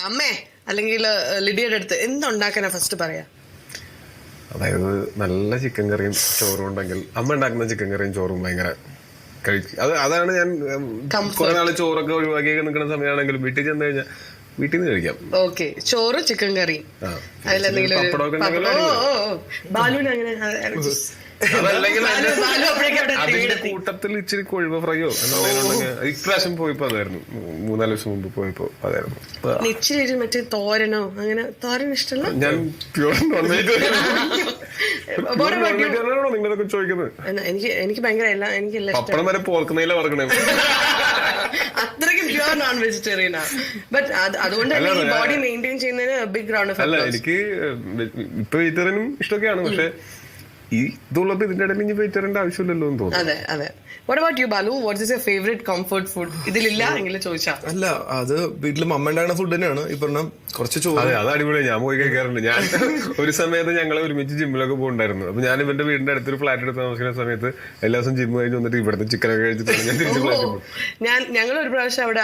അമ്മേ അല്ലെങ്കിൽ ലിഡിയുടെ അടുത്ത് എന്തുണ്ടാക്കാനാ ഫസ്റ്റ് പറയാ? അതായത് നല്ല ചിക്കൻ കറിയും ചോറും ഉണ്ടെങ്കിൽ അമ്മ ഉണ്ടാക്കുന്ന ചിക്കൻ കറിയും ചോറും ഭയങ്കര കഴിക്കും. അതാണ് ഞാൻ കുറെ നാള് ചോറൊക്കെ ഒഴിവാക്കി നിൽക്കുന്ന സമയമാണെങ്കിലും വീട്ടിൽ ചെന്ന് കഴിഞ്ഞാൽ വീട്ടിൽ നിന്ന് കഴിക്കാം. ഓക്കെ, ചോറ് ചിക്കൻ കറി, അതിലെന്തെങ്കിലും ബാലുവിന് അങ്ങനെ അതല്ലെങ്കിൽ അതിന്റെ കൂട്ടത്തിൽ ഇച്ചിരി കൊഴുവ ഫ്രൈയോ എന്തെങ്കിലും. ഇപ്രാവശ്യം പോയപ്പോ അതായിരുന്നു, 3-4 ദിവസം മുമ്പ് പോയപ്പോ അതായിരുന്നു. ഇച്ചിരി മറ്റേ തോരനോ, അങ്ങനെ തോരൻ ഇഷ്ടമല്ല. ഞാൻ പ്യൂർ നോൺ വെജ് നിങ്ങളൊക്കെ ചോദിക്കുന്നത്. എനിക്ക് ഭയങ്കര എനിക്ക് പപ്പടം വരെ പോർക്കുന്നതിലെ വറക്കണേ. അത്രയ്ക്ക് പ്യൂർ നോൺ വെജിറ്റേറിയനാ. ബട്ട് അതുകൊണ്ട് ബോഡി മെയിൻറ്റെയിൻ ചെയ്യുന്നതിന് ബിഗ് റൗണ്ട് ഓഫ്. അല്ല, എനിക്ക് ഇപ്പൊ വെജിറ്റേറിയനും ഇഷ്ടമൊക്കെയാണ്, പക്ഷെ ഈ ഇതുള്ളപ്പോ ഇതിന്റെ ഇടയിൽ ഇനി വെജിറ്റേറിയന്റെ ആവശ്യമില്ലല്ലോ എന്ന് തോന്നുന്നു. അതെ അതെ. What about you, Balu? What is your favorite comfort food? ഇതിലില്ല എങ്കിലും ചോദിച്ചാ. അല്ല, അത് വീട്ടില് മമ്മ ഉണ്ടാകുന്ന ഫുഡ് തന്നെയാണ്. ഈ പറഞ്ഞ കുറച്ച് ചോറ്. അതെ, അത് അടിപൊളിയാണ്. ഞാൻ പോയി കഴിക്കാറുണ്ട്. ഞാൻ ഒരു സമയത്ത് ഞങ്ങൾ ഒരുമിച്ച് ജിമ്മിലൊക്കെ പോകുന്നുണ്ടായിരുന്നു. അപ്പൊ ഞാൻ ഇവന്റെ വീടിന്റെ അടുത്തൊരു ഫ്ലാറ്റ് എടുത്ത് താമസിക്കുന്ന സമയത്ത് എല്ലാ ദിവസം ജിമ്മ് കഴിഞ്ഞ് വന്നിട്ട് ഇവിടുത്തെ ചിക്കനൊക്കെ കഴിച്ചിട്ട് ഞാൻ തിരിച്ച് ഫ്ലാറ്റിൽ പോകും. ഞങ്ങൾ ഒരു പ്രാവശ്യം അവിടെ